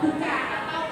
buka atau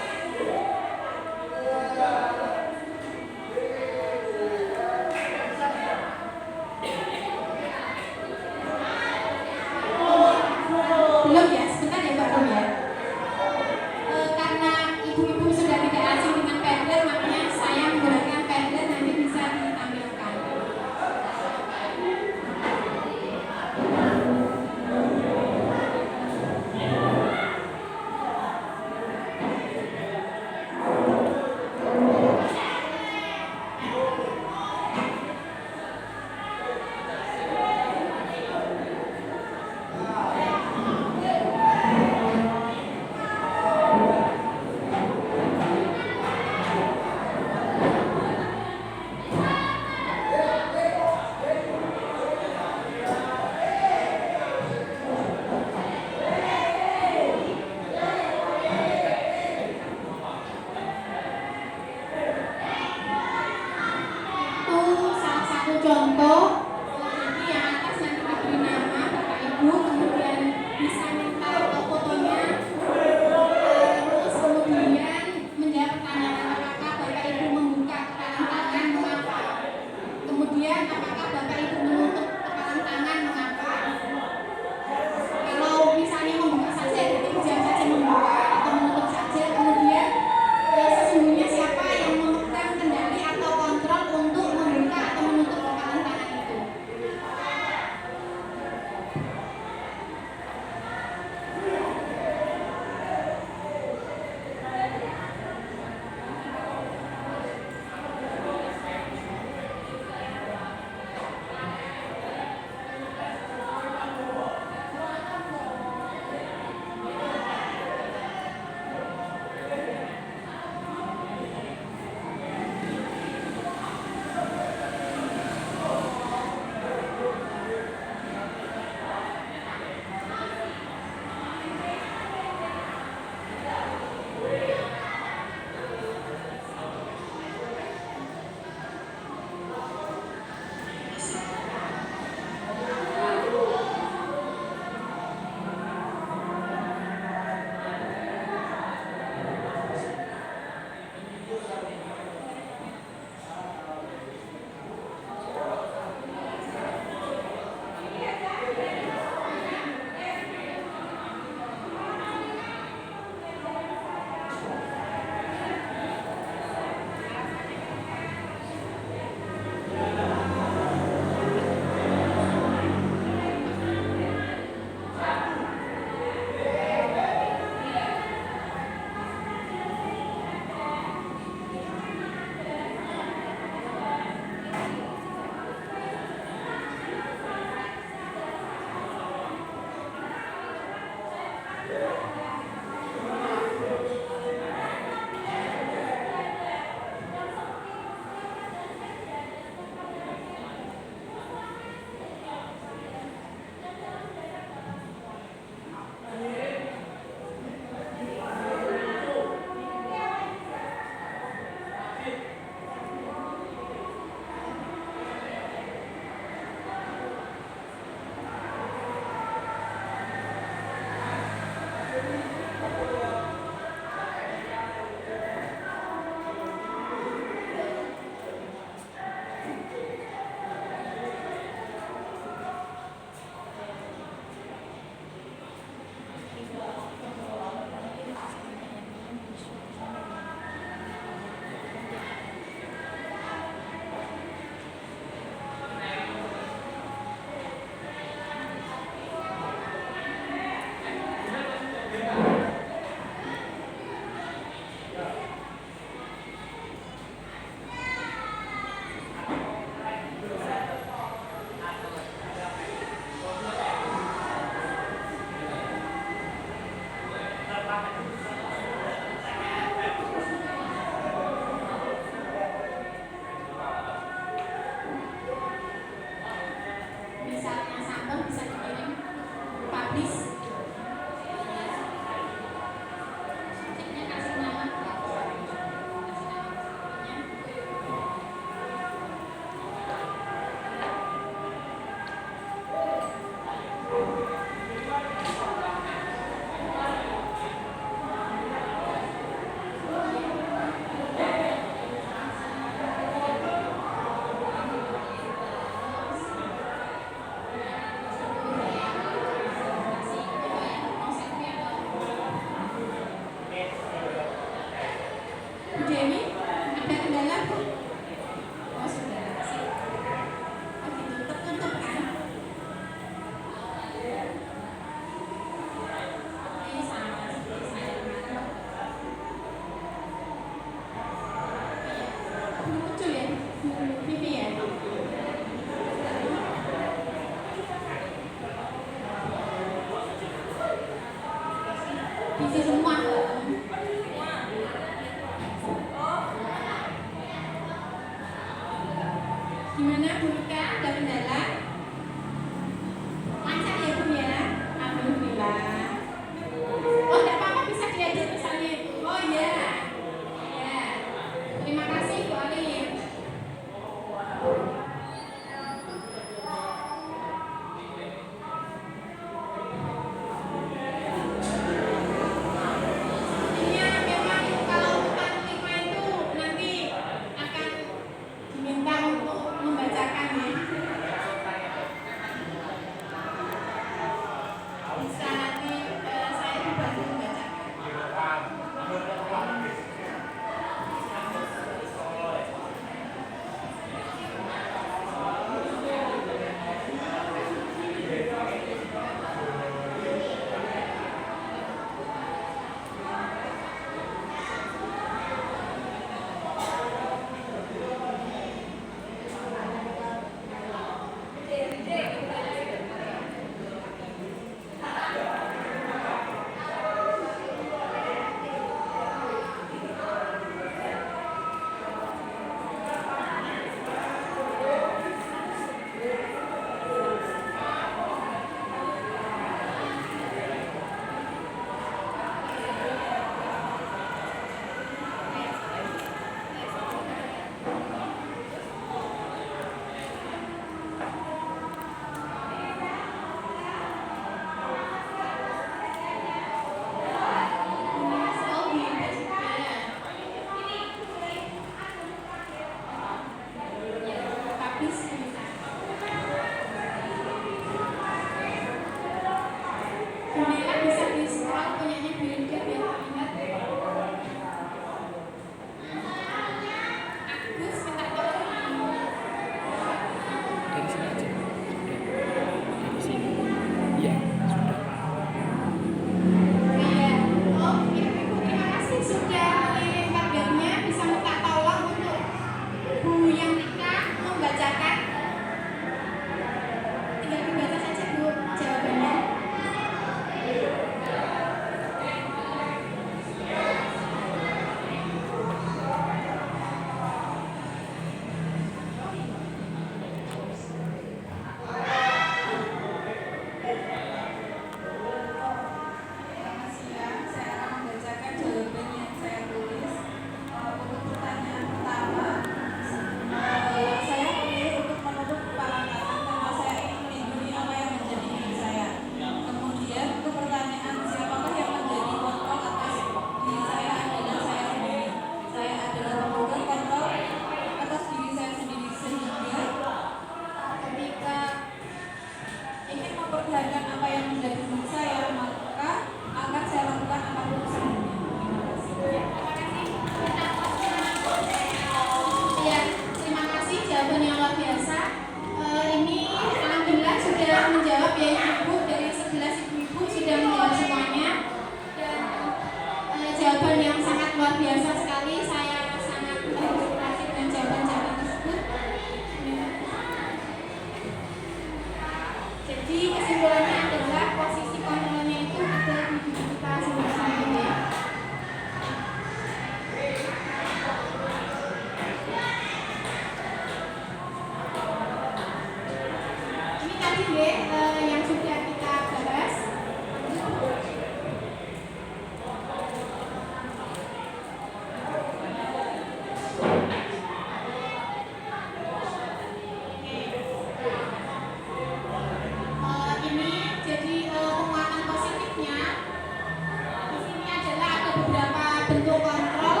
beberapa bentuk kontrol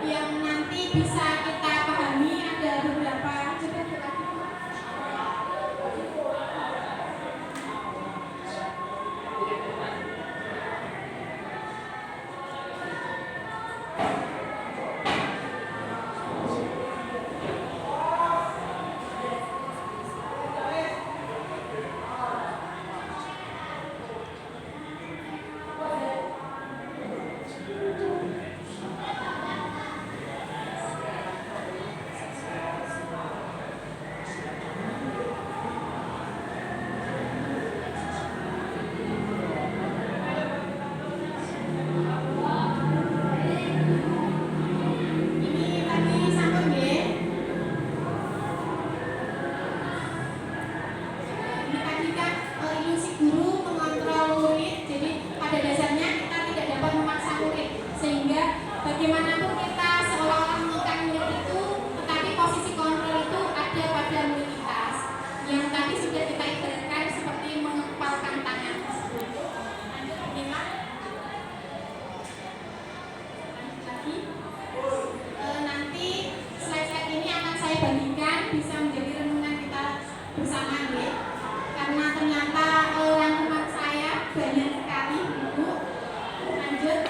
yang nanti bisa kita pahami. Ada beberapa. Bagaimanapun kita seolah-olah menekan murid itu, tetapi posisi kontrol itu ada pada murid kita yang tadi sudah kita ibaratkan seperti mengepalkan tangan tersebut. Lanjut lagi. Nanti slide-slide ini akan saya bagikan bisa menjadi renungan kita bersama ya. Karena ternyata rangkuman saya banyak sekali Bu. Lanjut.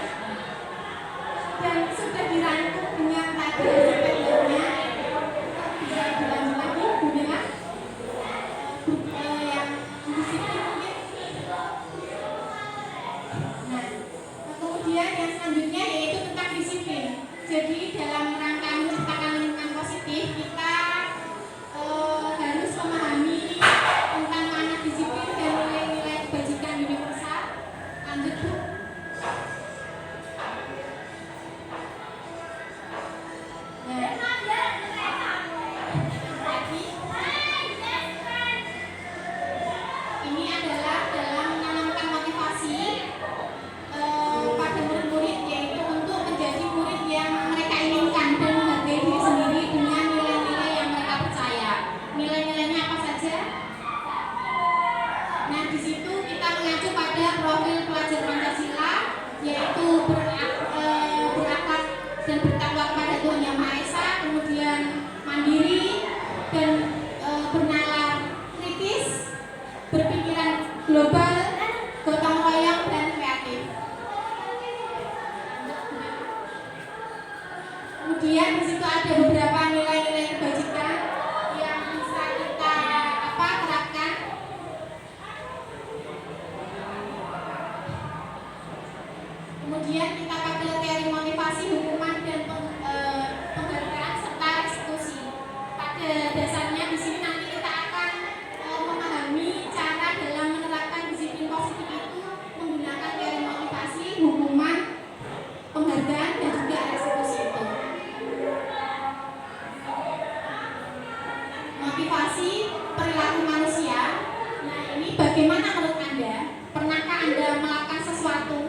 Dan sudah dirangkum dengan tadi pendeknya, bisa dilanjut lagi Bu Nela, yang disiplin mungkin. Nah, kemudian yang selanjutnya yaitu tentang disiplin. Jadi dalam rangka menciptakan lingkungan positif, kita harus memahami tentang makna disiplin dan nilai-nilai kebajikan universal. Lanjut Bu. Kemudian di situ ada beberapa nilai-nilai kebajikan yang bisa kita terapkan. Kemudian kita pakai teori motivasi, hukuman dan penghargaan serta restitusi. Pada dasarnya di sini nanti kita akan memahami cara dalam menerapkan disiplin positif itu menggunakan teori motivasi, hukuman, penghargaan dan juga restitusi itu. Motivasi perilaku manusia. Nah, ini bagaimana menurut Anda? Pernahkah Anda melakukan sesuatu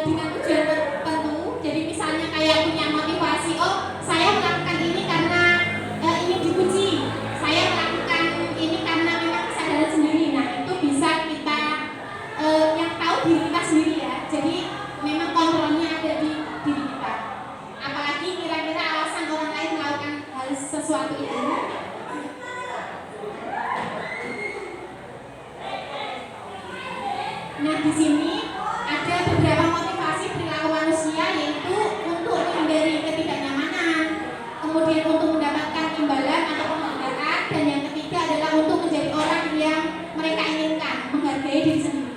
dengan tujuan tertentu? Jadi misalnya kayak punya motivasi, oh saya melakukan ini karena ini dipuji, saya melakukan ini karena memang kesadaran sendiri. Nah, itu bisa kita yang tahu diri kita sendiri ya. Jadi memang kontrolnya ada di diri kita. Apalagi kira-kira alasan orang lain melakukan hal sesuatu itu. Nah, di sini ada beberapa motivasi perilaku manusia, yaitu untuk menghindari ketidaknyamanan, kemudian untuk mendapatkan imbalan atau penghargaan, dan yang ketiga adalah untuk menjadi orang yang mereka inginkan, menghargai diri sendiri.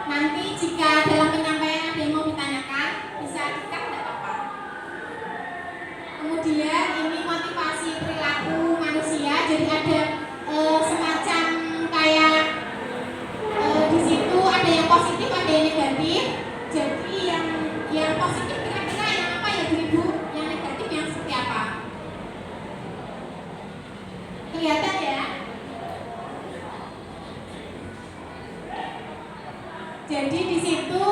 Nanti jika dalam penyampaian ada yang mau ditanyakan, bisa dikat, tidak apa-apa. Kemudian ini motivasi perilaku manusia, jadi ada semacam kayak di situ ada yang positif, ada yang negatif. Jadi yang positif kira-kira yang apa ya Bu? Yang negatif yang seperti apa? Kelihatan ya? Jadi di situ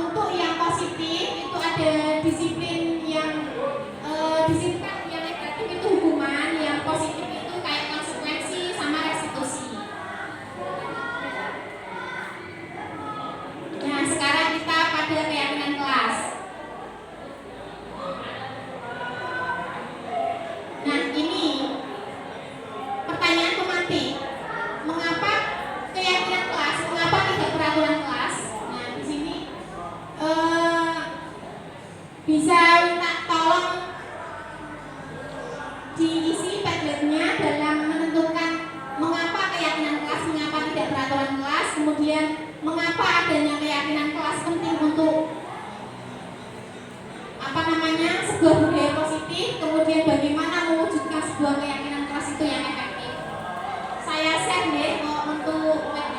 untuk yang positif itu ada disiplin yang disiplin yang negatif itu hukuman, yang positif itu kayak konsekuensi sama restitusi. kemudian mengapa adanya keyakinan kelas penting untuk sebuah budaya positif, kemudian bagaimana mewujudkan sebuah keyakinan kelas itu yang efektif. Saya share deh untuk webinar.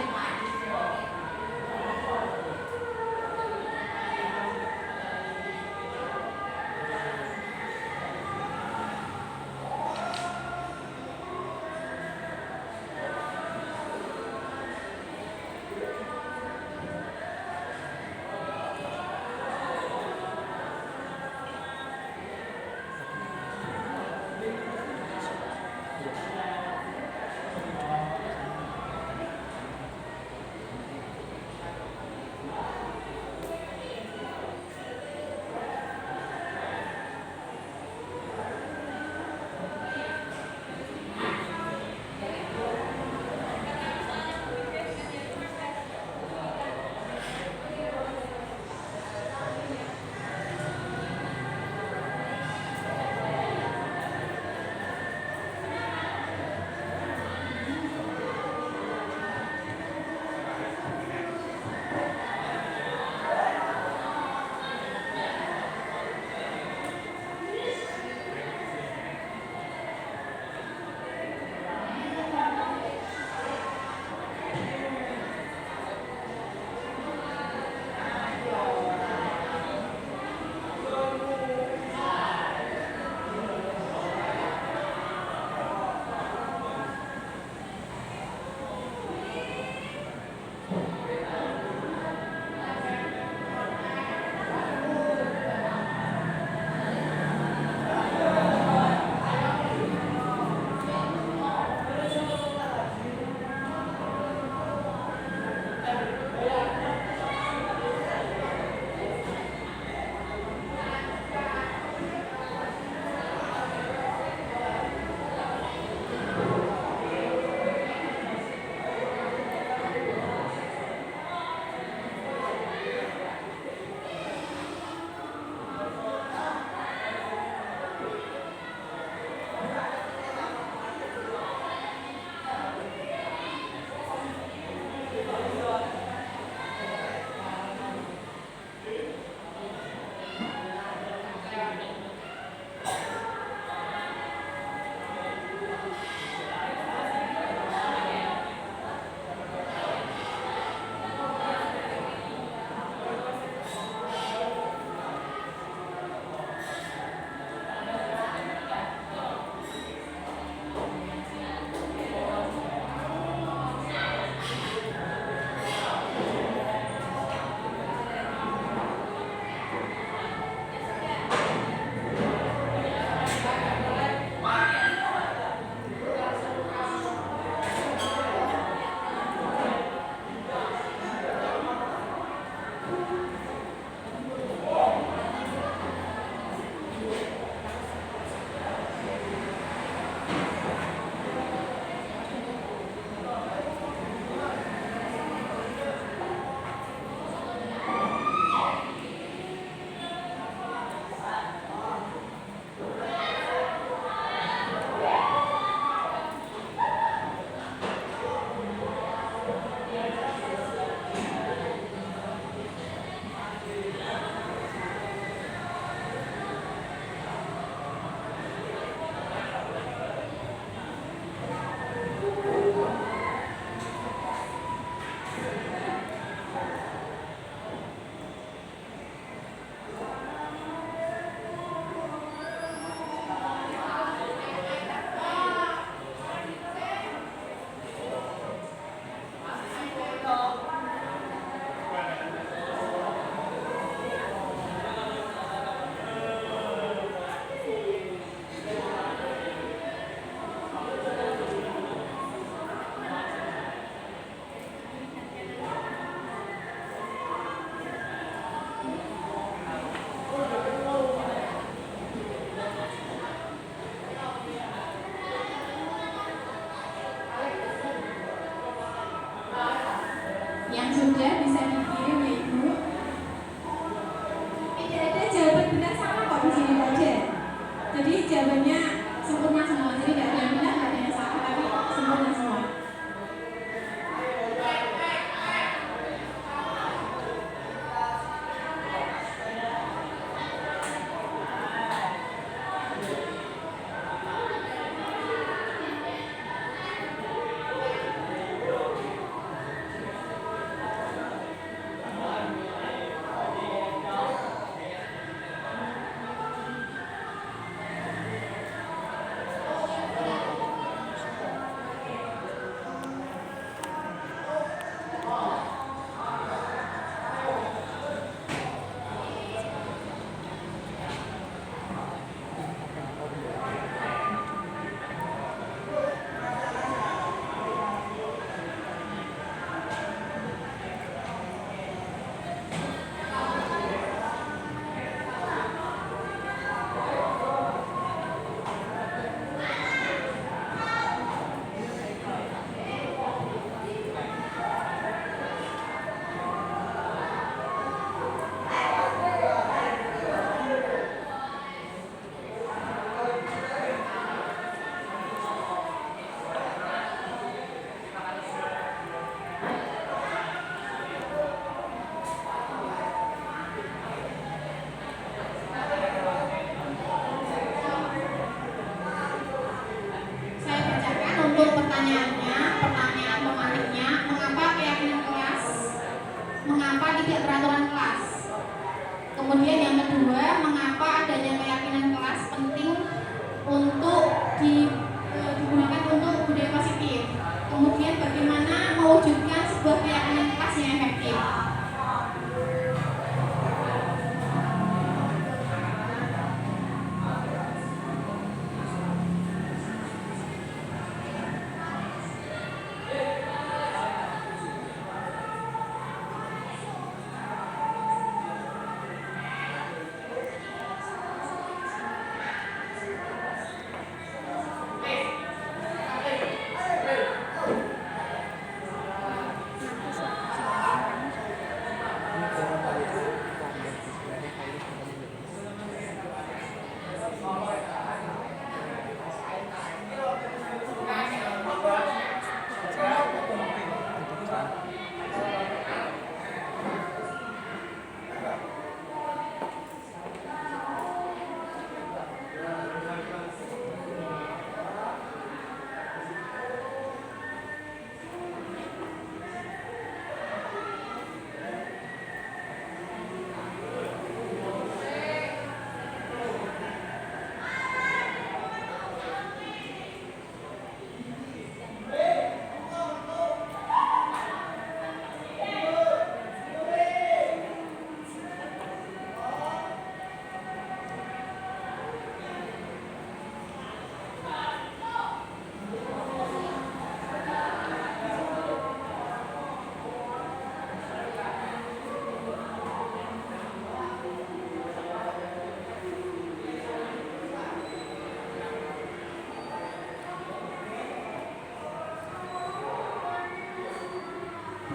mewujudkan sebuah keyakinan kelas yang efektif.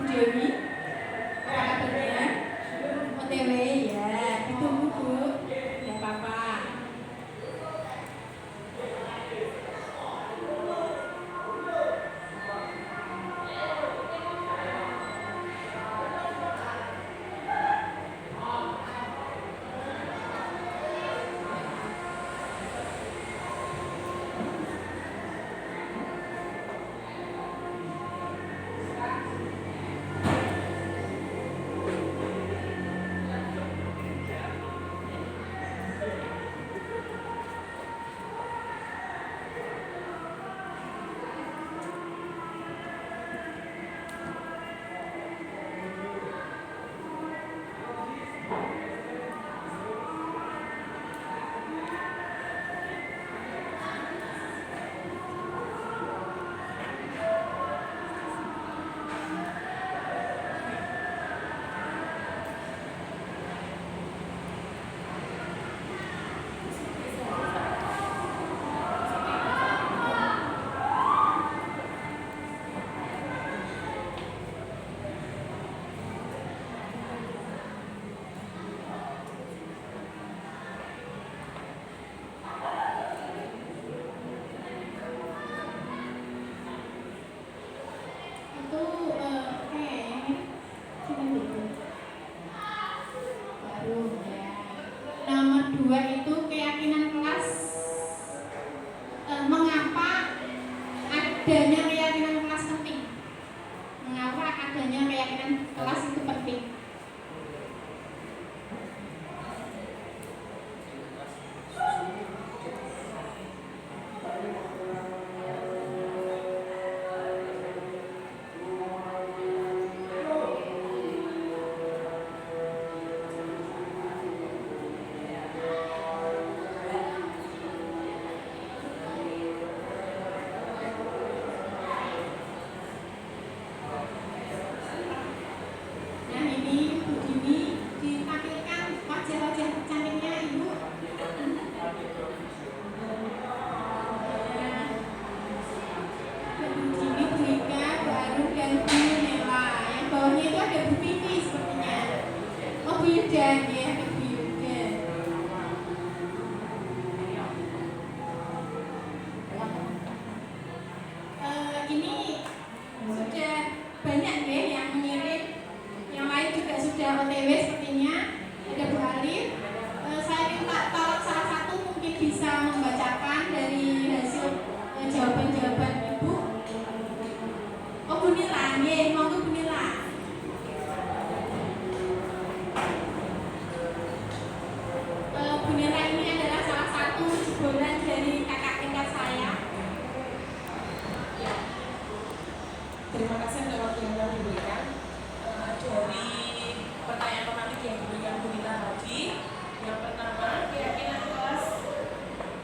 Dewi, apa kabarnya? OTW ya, ditunggu Bu, nggak apa-apa. Itu sini dulu. Baru ya. Nomor 2 itu keyakinan kelas. Mengapa adanya keyakinan kelas penting? Mengapa adanya keyakinan kelas itu penting? Nah ini Bu Dini ditampilkan wajah-wajah cantiknya Ibu. Bu Dini, Bu Ika, Bu Arum, dan Bu Nela. Yang bawahnya itu ada Bu Vivi sepertinya. Oh Bu Yuda, ya ada Bu Yuda. Ini sudah banyak deh yang mengirim, yang lain juga sudah OTW sepertinya. Ada Bu Alif. Saya minta tolong salah satu mungkin bisa membacakan dari hasil jawaban-jawaban Ibu. Oh Bu Nila, nggih, monggo Bu Nila. Bu Nila ini adalah salah satu jebolan dari kakak tingkat saya. Terima kasih kasih untuk waktu yang telah diberikan. Dari pertanyaan pematik yang diberikan Bu Nita tadi, yang pertama, keyakinan kelas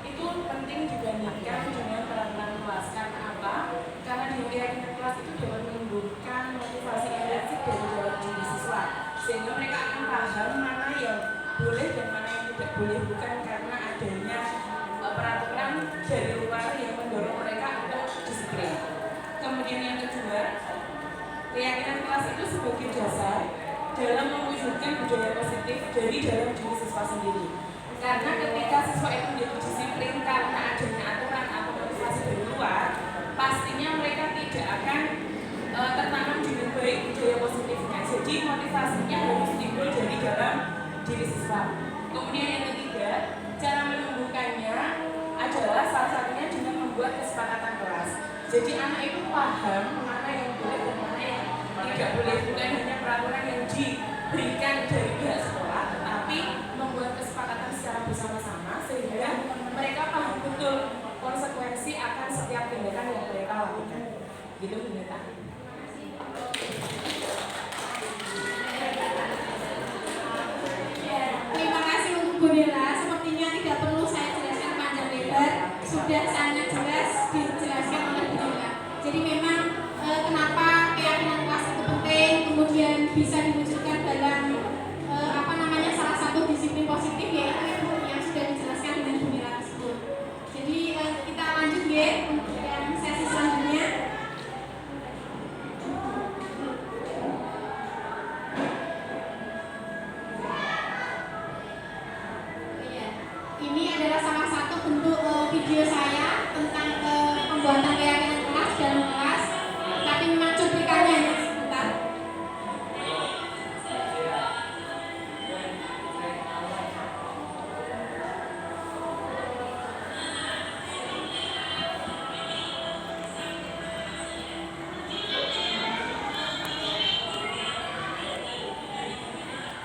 itu penting dibandingkan dengan peraturan kelas. Karena apa? Karena dengan keyakinan kelas itu dapat menumbuhkan motivasi intrinsic dari dalam diri siswa, sehingga mereka akan paham mana yang boleh dan mana yang tidak boleh, bukan karena adanya peraturan dari luar yang mendorong mereka untuk disiplin. Kemudian yang kedua, keyakinan kelas itu sebagai dasar dalam mewujudkan budaya positif dari dalam diri siswa sendiri. Karena ketika siswa itu menjadi disiplin karena adanya aturan atau motivasi dari luar, pastinya mereka tidak akan tertanam dengan baik budaya positifnya. Jadi motivasinya harus timbul dari dalam diri siswa. Kemudian yang ketiga, cara menumbuhkannya adalah salah satunya dengan membuat kesepakatan kelas. Jadi anak itu paham mana yang boleh dan mana yang tidak boleh, bukan hanya peraturan yang diberikan dari pihak sekolah, tetapi membuat kesepakatan secara bersama-sama sehingga mereka paham betul konsekuensi akan setiap tindakan yang mereka lakukan. Gitu Bu Nita. Terima kasih untuk Bu Nela. Sepertinya tidak perlu saya jelaskan panjang lebar, sudah sangat jelas dijelaskan oleh Bu Nela. Jadi memang kenapa keyakinan kelas itu penting, kemudian bisa diwujudkan dalam salah satu disiplin positif, yaitu yang sudah dijelaskan dengan Bu Nela tersebut. Jadi kita lanjut ya untuk yang sesi selanjutnya. Ini adalah salah satu bentuk video saya tentang pembuatan keyakinan kelas dalam kelas, tapi memang cuplikannya hanya sebentar.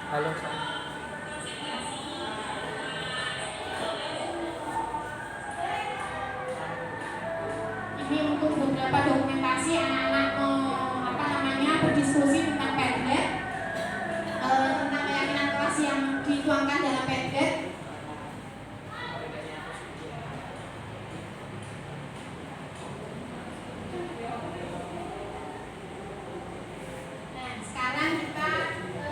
Halo. Ini untuk beberapa dokumentasi anak-anak berdiskusi tentang Padlet, tentang keyakinan kelas yang dituangkan dalam Padlet. Nah, sekarang kita ke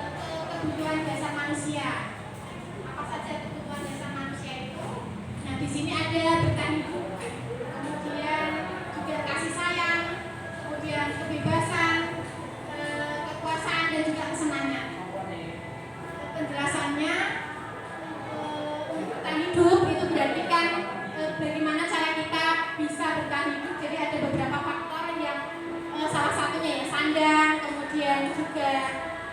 kebutuhan dasar manusia. Apa saja kebutuhan dasar manusia itu? Nah, di sini ada bertahan hidup, kemudian juga kasih sayang, kemudian kebebasan, kekuasaan, dan juga kesenangan. Penjelasannya, untuk bertahan hidup itu berarti kan bagaimana cara kita bisa bertahan hidup. Jadi ada beberapa faktor yang salah satunya ya sandang, kemudian juga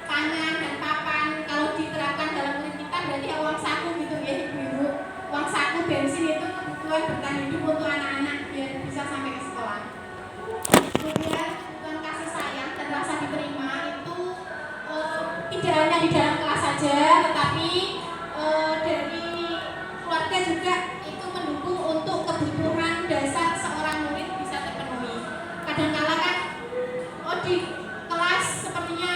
pangan dan papan. Kalau diterapkan dalam murid kita berarti ya uang saku gitu ya ibu-ibu. Uang saku bensin itu kebutuhan bertahan hidup untuk anak-anak biar bisa sampai ke sekolah. Kemudian kebutuhan kasih sayang dan rasa diterima itu tidak hanya di dalam kelas saja, tetapi dari keluarga juga itu mendukung untuk kebutuhan dasar seorang murid bisa terpenuhi. Kadang-kala kan di kelas sepertinya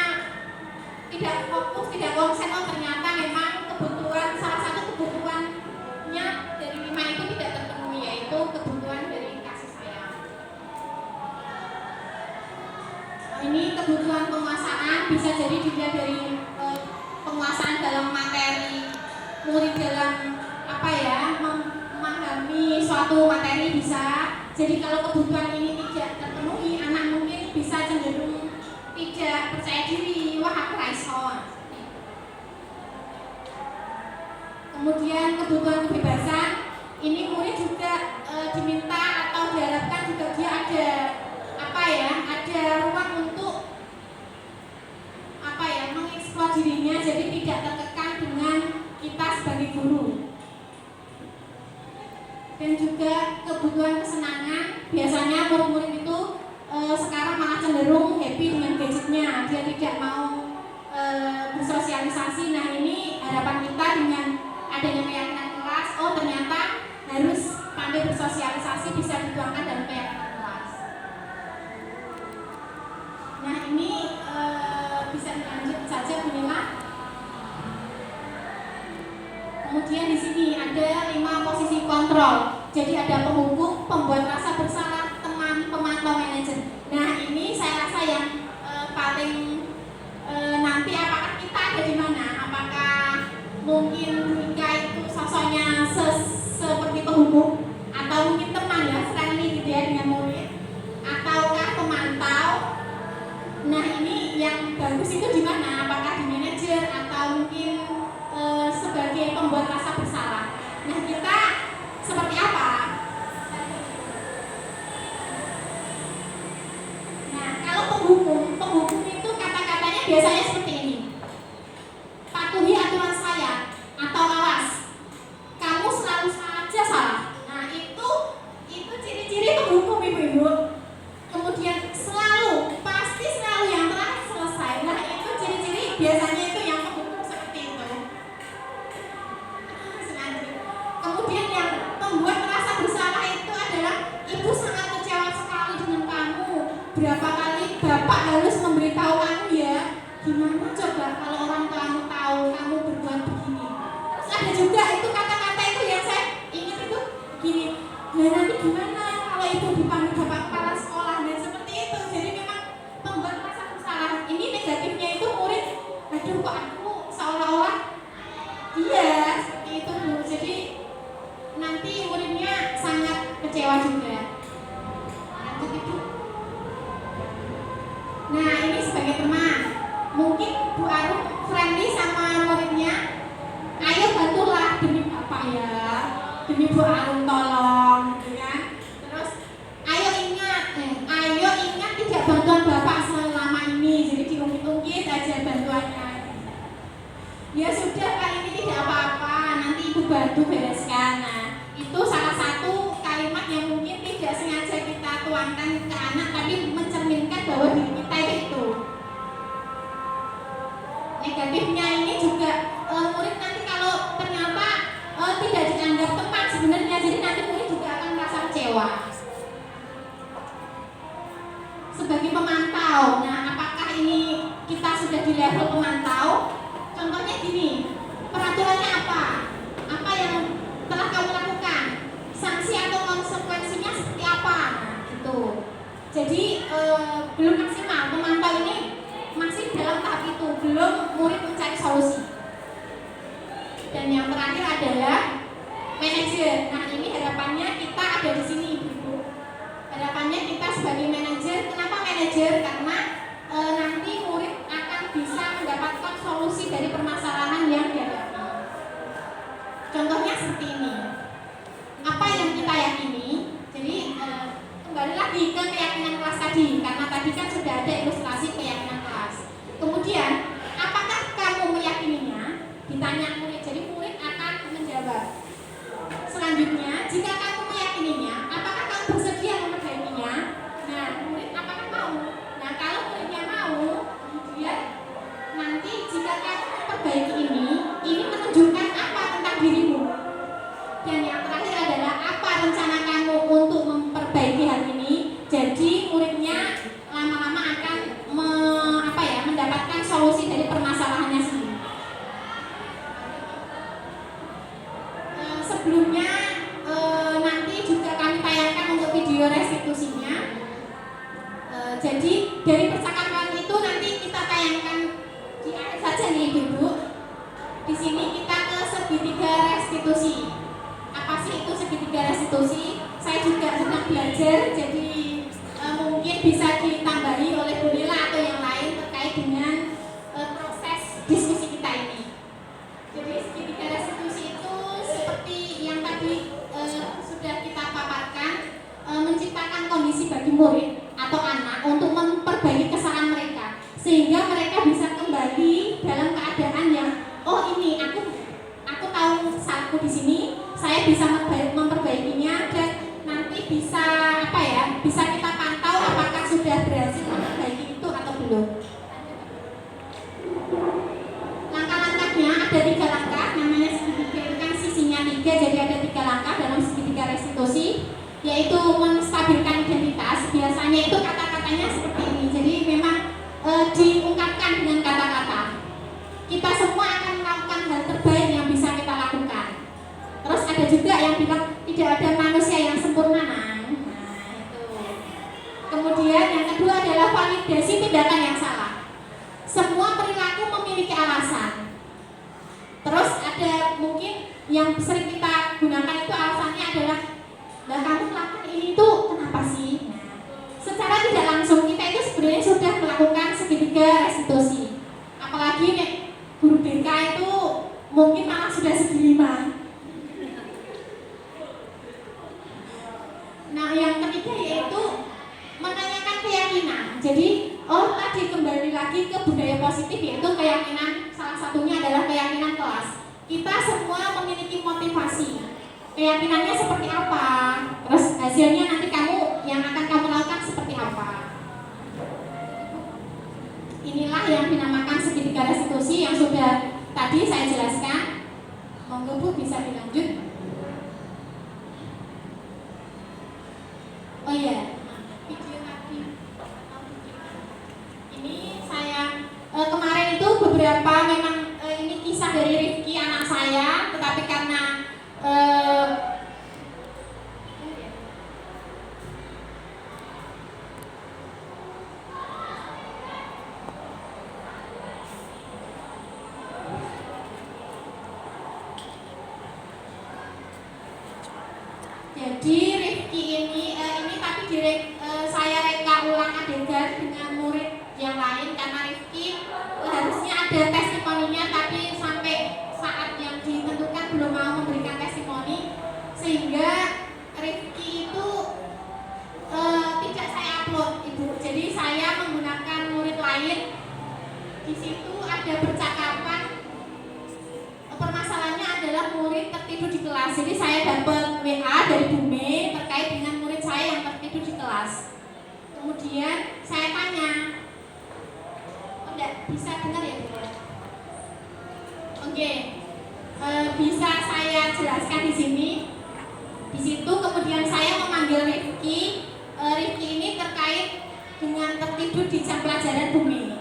tidak fokus, tidak konsen, ternyata memang kebutuhan, salah satu kebutuhannya dari 5 itu tidak terpenuhi, yaitu kebutuhan dari kasih sayang. Ini kebutuhan penguasaan bisa jadi dilihat dari penguasaan dalam materi, murid dalam memahami suatu materi bisa. Jadi kalau kebutuhan ini tidak terpenuhi, anak mungkin bisa cenderung tidak percaya diri, wah aku iso. Kemudian kebutuhan kebebasan, ini murid juga diminta atau diharapkan juga dia ada ada ruang untuk mengeksplor dirinya, jadi tidak tertekan dengan kita sebagai guru. Dan juga kebutuhan kesenangan, biasanya murid-murid itu sekarang malah cenderung happy dengan gadgetnya, dia tidak mau bersosialisasi. Nah, ini harapan kita dengan adanya keyakinan kelas, ternyata harus pandai bersosialisasi bisa dituangkan dalam keyakinan kelas. Kemudian di sini ada 5 posisi kontrol. Jadi ada penghukum, pembuat rasa bersalah, teman, pemantau, manajer. Nah ini saya rasa yang paling nanti apakah kita ada di mana? Apakah mungkin Ika itu sosoknya seperti penghukum, atau mungkin teman ya, friendly gitu ya dengan murid, ataukah pemantau? Nah ini yang bagus itu di mana? Apakah di manajer atau mungkin sebagai pembuat rasa bersalah? Nah kita seperti apa? Nah kalau penghukum itu kata-katanya biasanya seperti ini: patuhi aturan saya, atau awas, kamu selalu saja salah. Nah itu ciri-ciri penghukum ibu-ibu. Kemudian selalu, pasti selalu yang terakhir selesai. Nah itu ciri-ciri biasanya itu yang penghukum seperti itu. Kemudian yang membuat merasa bersalah itu adalah ibu sangat kecewa sekali dengan kamu. Berapa kali bapak harus memberitahu kamu ya? Gimana coba kalau orang kamu tahu kamu berbuat begini? Terus ada juga itu kata-kata itu yang saya ingat itu gini. Nah nanti gimana kalau ibu dipanggil bapak kepala sekolah dan seperti itu. Jadi memang membuat merasa bersalah. Ini negatifnya itu murid, aduh kok aku seolah-olah iya seperti itu Bu. Jadi nanti muridnya sangat kecewa juga. Lanjut Ibu. Nah ini sebagai teman, mungkin Bu Arum friendly sama muridnya. Ayo bantulah demi bapak ya, demi Bu Arum tolong, gitu kan. Terus ayo ingat tidak bantuan bapak selama ini. Jadi diungkit-ungkit aja bantuannya. Ya sudah kali ini tidak apa-apa, nanti ibu bantu bereskan. Nah itu salah satu kalimat yang mungkin tidak sengaja kita tuangkan ke anak, tapi mencerminkan bahwa diri kita itu. Negatifnya ini juga murid nanti kalau ternyata tidak dianggap tepat sebenarnya, jadi nanti murid juga akan merasa kecewa. Sebagai pemantau, nah apakah ini kita sudah di level pemantau? Contohnya gini, peraturannya apa? Apa yang telah kamu lakukan? Sanksi atau konsekuensinya seperti apa? Nah, gitu. Jadi belum maksimal, pemantau ini masih dalam tahap itu, belum murid mencari solusi. Dan yang terakhir adalah manajer. Nah ini harapannya kita ada di sini Ibu. Harapannya kita sebagai manajer. Kenapa manajer? Karena nanti murid akan bisa mendapatkan solusi dari permasalahan yang dihadapi. Contohnya seperti ini. Apa yang kita yakini? Jadi kembali lagi ke keyakinan kelas tadi, karena tadi kan sudah ada ilustrasi keyakinan kelas. Kemudian, apakah kamu meyakininya? Ditanya murid. Jadi murid akan menjawab. Selanjutnya, jika kamu meyakininya, apakah kamu bersedia memperbaikinya? Nah, murid apakah mau? Nah, kalau muridnya mau, kemudian nanti jika kamu memperbaiki ini menunjukkan apa tentang dirimu? Dan yang terakhir adalah apa rencana kamu untuk memperbaiki hal ini? Jadi muridnya lama-lama akan mendapatkan solusi dari permasalahannya sendiri. Sebelumnya nanti juga kami tayangkan untuk video restitusinya. Jadi dari percakapan itu nanti kita tayangkan di akhir saja nih Ibu. Di sini kita ke segitiga restitusi. Apa sih itu segitiga restitusi? Saya juga sedang belajar, jadi mungkin bisa ditambahi oleh Bu Lila atau yang lain terkait dengan proses diskusi kita ini. Jadi segitiga restitusi itu seperti yang tadi sudah kita paparkan, menciptakan kondisi bagi murid atau anak untuk memperbaiki kesalahan mereka, sehingga mereka bisa kembali dalam keadaan yang oh ini aku tahu salahku di sini, saya bisa memperbaikinya dan nanti bisa bisa kita pantau apakah sudah berhasil memperbaiki itu atau belum. Langkah-langkahnya ada 3 langkah, namanya segitiga itu kan sisinya 3, jadi ada 3 langkah dalam segitiga restitusi, yaitu menstabilkan identitas. Biasanya itu kata-katanya seperti ini, jadi memang diungkapkan dengan kata-kata. Kita semua akan melakukan hal terbaik yang bisa kita lakukan. yang bilang tidak ada manusia yang sempurna, Nang. Nah, itu. Kemudian yang kedua adalah validasi tindakan yang salah. Semua perilaku memiliki alasan. Terus ada mungkin yang sering kita gunakan itu alasannya adalah, lah kamu melakukan ini tuh kenapa sih? Nah, secara tidak langsung kita itu sebenarnya sudah melakukan segitiga restitusi. Apalagi nih guru BK itu mungkin malah sudah segi 5. Nah, yang ketiga yaitu menanyakan keyakinan. Jadi, tadi kembali lagi ke budaya positif, yaitu keyakinan. Salah satunya adalah keyakinan kelas. Kita semua memiliki motivasi. Keyakinannya seperti apa? Terus hasilnya nanti yang akan kamu lakukan seperti apa? Inilah yang dinamakan segitiga restitusi yang sudah tadi saya jelaskan. Monggo Bu bisa dilanjut. Oh iya, video tadi. Ini saya kemarin itu beberapa memang ini kisah dari Rifki anak saya, tetapi karena jadi Rifki ini tapi saya reka ulang adegan dengan murid yang lain karena Rifki harusnya ada testimoninya, tapi sampai saat yang ditentukan belum mau memberikan testimoni, sehingga Rifki itu tidak saya upload, Ibu. Jadi saya menggunakan murid lain. Di situ ada percakapan. Permasalahannya adalah murid tertidur di kelas. Jadi saya dapat WA dari Bu Mei terkait dengan murid saya yang tertidur di kelas. Kemudian saya tanya, enggak bisa dengar ya Bu? Oke, bisa saya jelaskan di sini. Di situ kemudian saya memanggil Rifki. Rifki ini terkait dengan tertidur di jam pelajaran Bu Mei.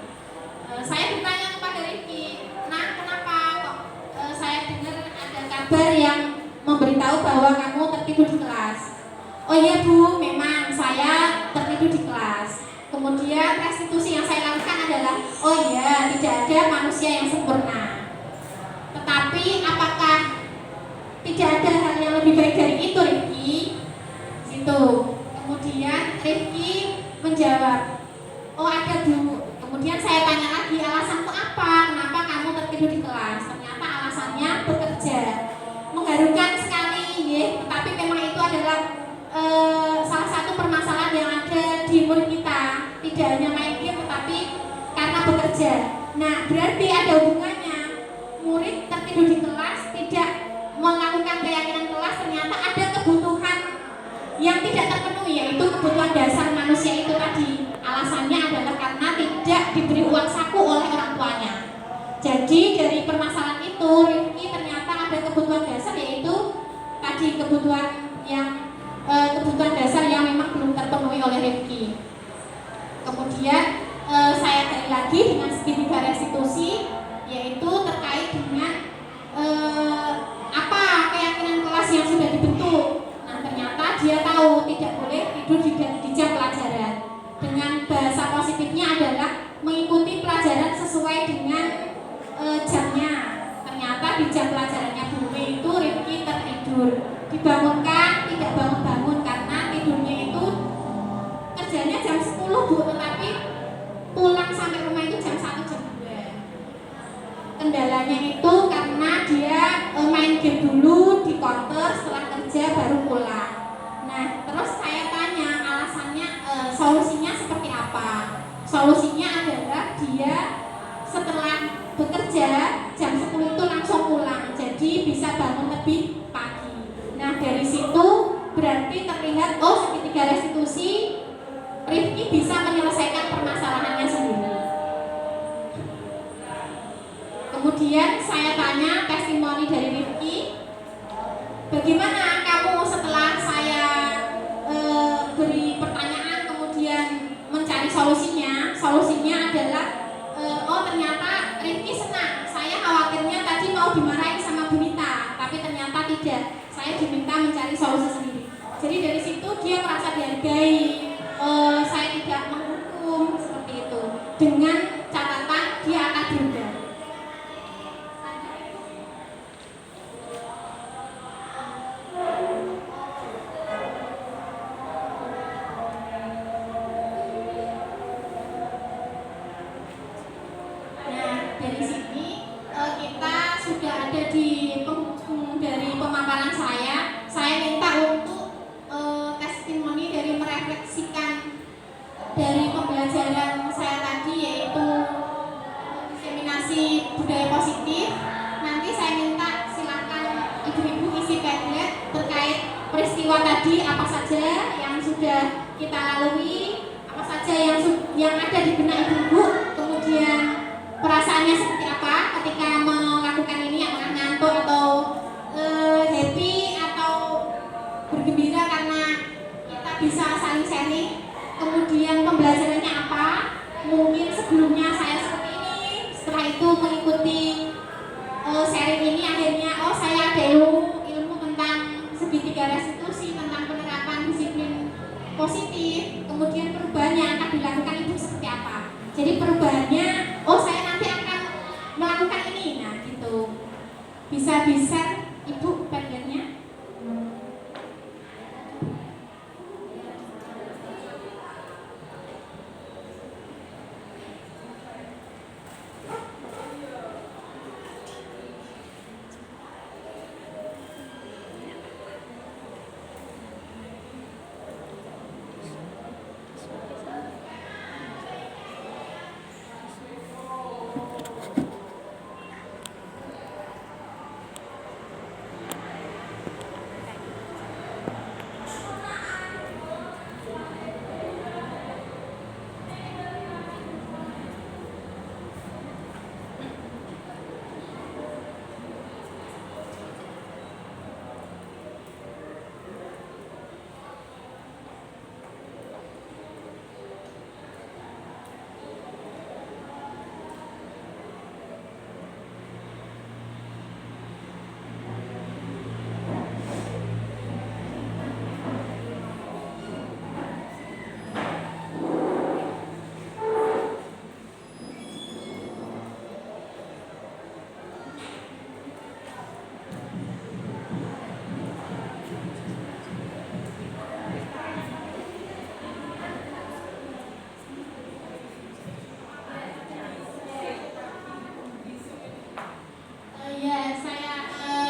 Saya bertanya kepada Rifki, nah kenapa kok saya dengar ada kabar yang memberitahu bahwa kamu tertidur di kelas. Oh iya Bu, memang saya tertidur di kelas. Kemudian restitusi yang saya lakukan adalah, oh iya, tidak ada manusia yang sempurna. Tetapi apakah tidak ada hal yang lebih baik dari itu, Rifki? Situ. Kemudian Rifki menjawab, oh ada Bu. Kemudian saya tanya lagi, alasanmu apa? Kenapa kamu tertidur di kelas? Ternyata alasannya bekerja. Mengharukan sekali, ya. Tetapi memang itu adalah salah satu permasalahan yang ada di murid kita. Tidak hanya main game, tetapi karena bekerja. Nah, berarti ada hubungannya. Murid tertidur di kelas, tidak melakukan keyakinan kelas, ternyata ada kebutuhan yang tidak terpenuhi, yaitu kebutuhan dasar manusia itu tadi. Alasannya adalah karena tidak diberi uang saku oleh orang tuanya. Jadi dari permasalahan itu, Rifki ternyata ada kebutuhan dasar, yaitu tadi kebutuhan dasar yang memang belum terpenuhi oleh Rifki. Kemudian saya gali lagi dengan segitiga restitusi, yaitu terkait dengan apa keyakinan kelas yang sudah dibentuk. Nah, ternyata dia tahu tidak boleh tidur di jam pelajaran. Dengan bahasa positifnya adalah mengikuti pelajaran sesuai dengan jamnya. Ternyata di jam pelajarannya Bu Mei itu Rifki tertidur. Dibangunkan, tidak bangun-bangun karena tidurnya itu kerjanya jam 10 Bu, tetapi pulang sampai rumah itu jam 1 jam 2. Kendalanya itu karena dia main game dulu di counter, setelah kerja baru pulang. Nah, terus saya tanya alasannya, solusinya seperti apa? Solusinya adalah dia setelah bekerja jam 10 itu langsung pulang, jadi bisa bangun lebih pagi. Nah, dari situ berarti terlihat segitiga restitusi Rifki bisa menyelesaikan permasalahannya sendiri. Kemudian saya tanya testimoni dari Rifki, bagaimana kamu setelah saya beri pertanyaan kemudian mencari solusinya? Solusinya adalah ternyata Rifki senang. Saya khawatirnya tadi mau dimarahin sama Bu Nita, tapi ternyata tidak. Saya diminta menghargai, saya tidak menghukum seperti itu. Dengan catatan dia akan berubah. Nah, dari sini kita sudah ada di penghujung dari pemaparan saya. Saya minta untuk testimoni dari merefleksikan dari pembelajaran saya tadi, yaitu diseminasi budaya positif. Nanti saya minta silakan ibu-ibu isi Padlet terkait peristiwa tadi, apa saja yang sudah kita lalui, apa saja yang ada di benak ibu-ibu, kemudian perasaannya seperti apa ketika melakukan ini, apakah ngantuk atau happy atau bergembira karena kita bisa saling sharing. Kemudian pembelajarannya apa, mungkin sebelumnya saya seperti ini, setelah itu mengikuti sharing ini akhirnya saya ada ilmu tentang segitiga restitusi, tentang penerapan disiplin positif. Kemudian perubahan yang akan dilakukan ibu seperti apa. Jadi perubahannya, saya nanti akan melakukan ini, nah gitu. Bisa ibu Padletnya.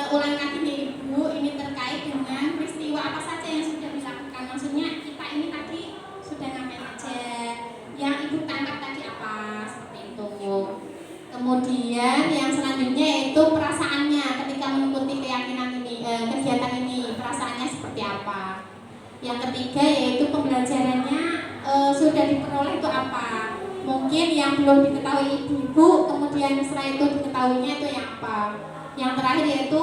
Ulang lagi nih Ibu, ini terkait dengan peristiwa apa saja yang sudah dilakukan. Maksudnya kita ini tadi sudah ngapain aja, yang Ibu tangkap tadi apa, seperti itu. Kemudian yang selanjutnya yaitu perasaannya ketika mengikuti keyakinan ini, kegiatan ini, perasaannya seperti apa. Yang ketiga yaitu pembelajarannya sudah diperoleh itu apa. Mungkin yang belum diketahui ibu-ibu, kemudian setelah itu diketahuinya itu yang apa. Yang terakhir yaitu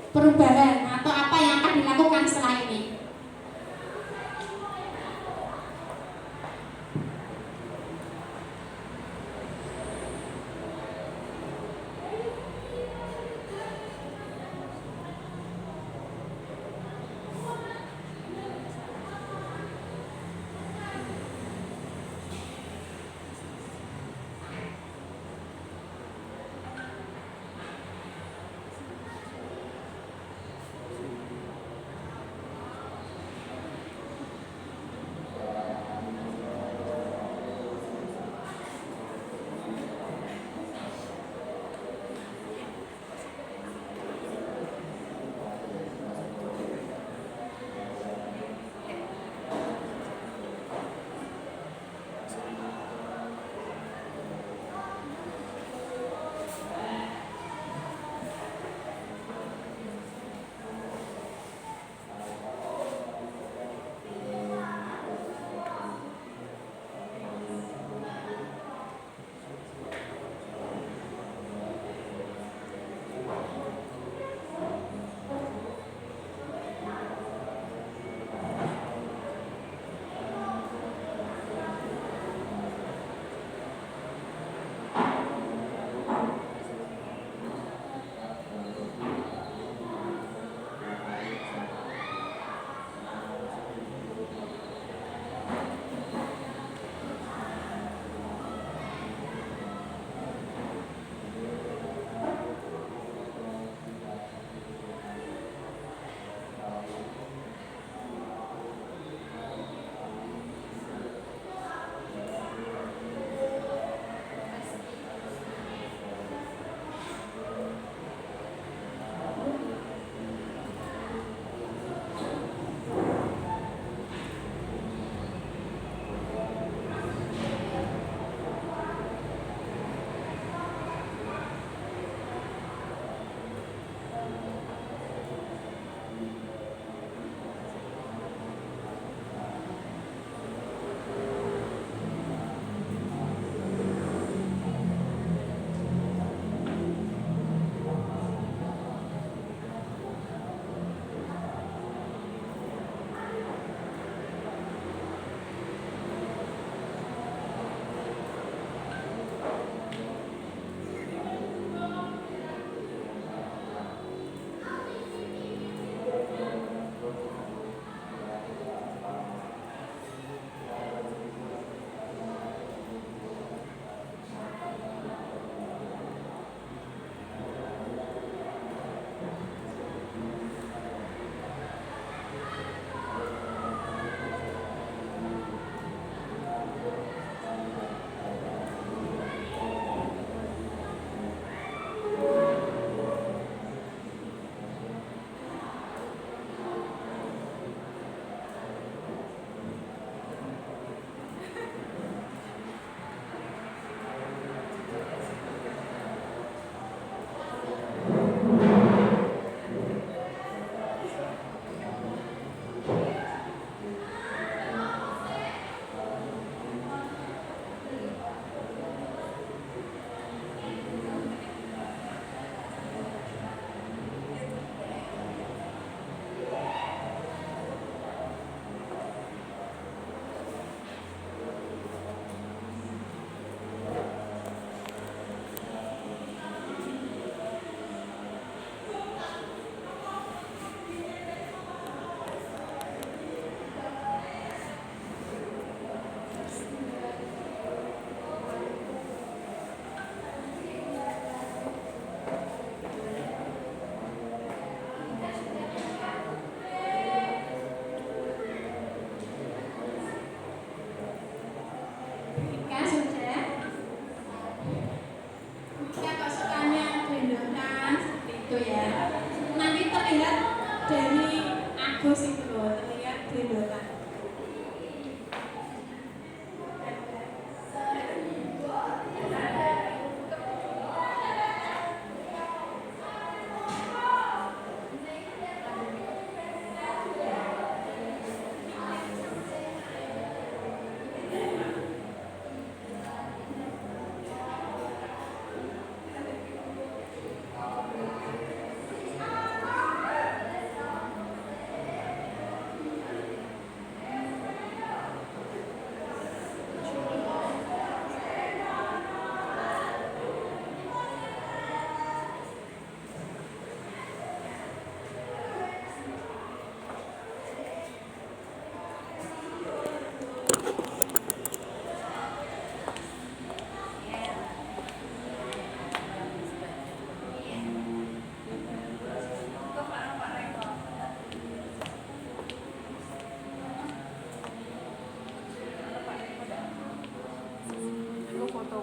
perubahan atau apa yang akan dilakukan setelah ini.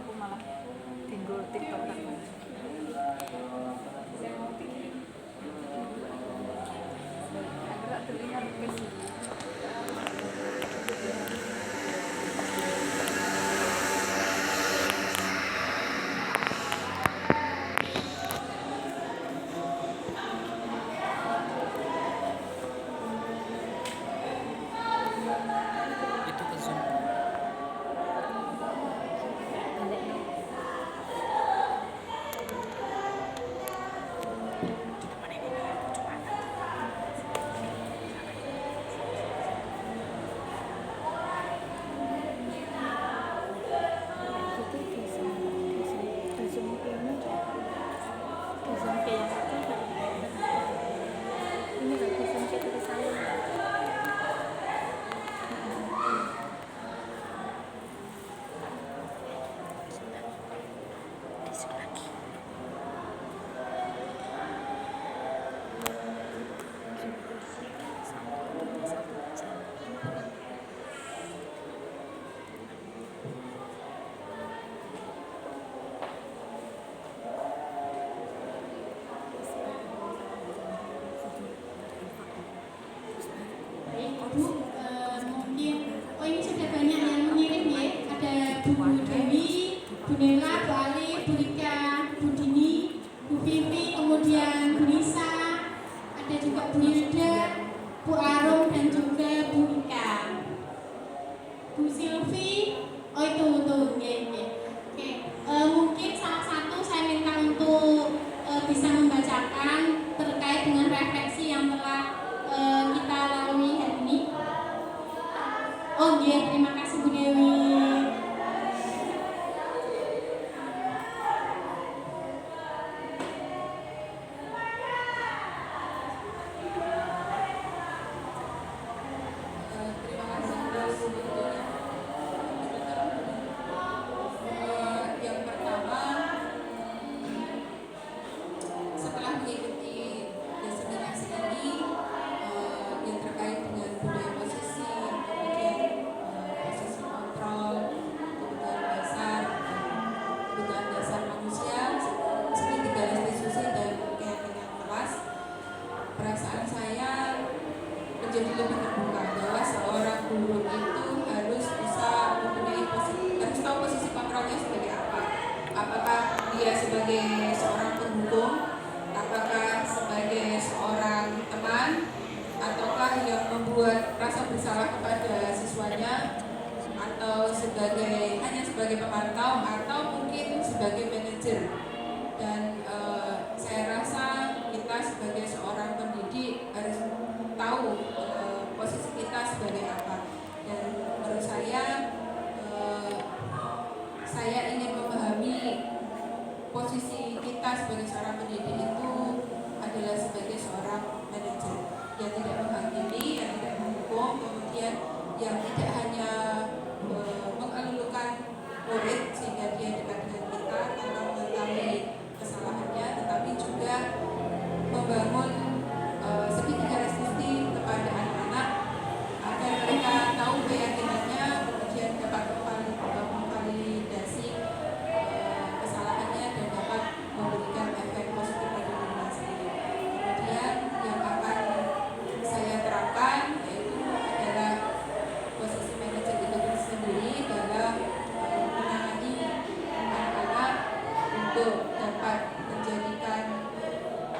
aku malah tinggal TikTok kan. Agak terlihat kesini. Itu ke Zoom. Baik, Bu, mungkin ini sudah banyak yang mengirim ya. Ada Bu Dewi, Bu Nela, Bu Ali, Bu Rika, Bu Dini, Bu Vivi, kemudian Bu Nisa, ada juga Bu Hilda, Bu Arum, dan juga Bu Ika. Bu Silvi, oh itu tuh, ya. Oke, mungkin salah satu saya minta untuk bisa membacakan terkait dengan refleksi yang telah kita lalui hari ini. Oh iya, terima kasih Bu Dewi. Terima kasih atas waktunya. Yang pertama, setelah mengikuti destinasi ini yang terkait dengan budaya posisi, kemudian posisi kontrol, kebutuhan dasar manusia seperti tiga restitusi dan keyakinan kelas, perasaan saya menjadi lebih terbuka bahwa seorang guru itu harus bisa mempunyai harus tahu posisi kontrolnya sebagai apa. Apakah dia sebagai seorang penghubung, apakah sebagai seorang teman, ataukah yang membuat rasa bersalah kepada siswanya, atau hanya sebagai pemantau, atau mungkin sebagai manajer. Dan saya rasa kita sebagai seorang pendidik harus tahu posisi kita sebagai apa. Dan menurut saya ingin memahami posisi kita sebagai seorang pendidik itu adalah sebagai seorang manajer yang tidak menghakimi, yang tidak menghukum, kemudian yang tidak hanya mengelulukan murid sehingga dia dekat dengan kita atau mengetahui kesalahannya, tetapi juga membangun segitiga restitusi kepada anak-anak agar mereka tahu keyakinannya, kemudian dapat memvalidasi kesalahannya dan dapat memberikan efek positif pada dirinya sendiri. Kemudian yang akan saya terapkan yaitu adalah posisi manajer itu sendiri dalam menangani anak-anak untuk dapat menjadikan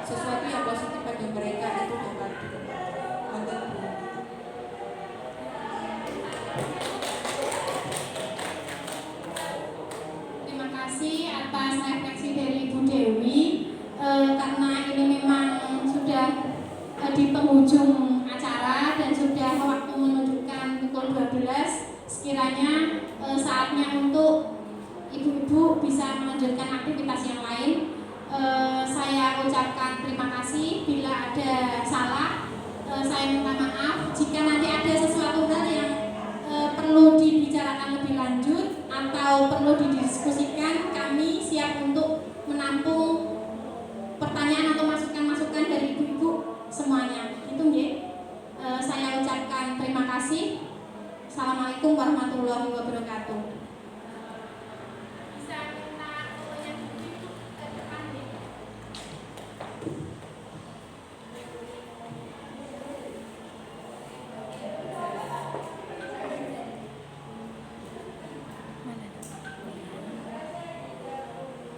sesuatu yang positif pada mereka itu dapat mengganggu. Terima kasih atas refleksi dari Ibu Dewi. Karena ini memang sudah di penghujung acara dan sudah waktu menunjukkan pukul 12, sekiranya saatnya untuk ibu-ibu bisa melanjutkan aktivitas yang lain. Saya ucapkan terima kasih. Bila ada salah, saya minta maaf. Jika nanti ada sesuatu hal yang perlu dibicarakan lebih lanjut atau perlu didiskusikan, kami siap untuk menampung pertanyaan atau masukan-masukan dari ibu-ibu semuanya. Itu nggih. Saya ucapkan terima kasih. Assalamualaikum warahmatullahi wabarakatuh.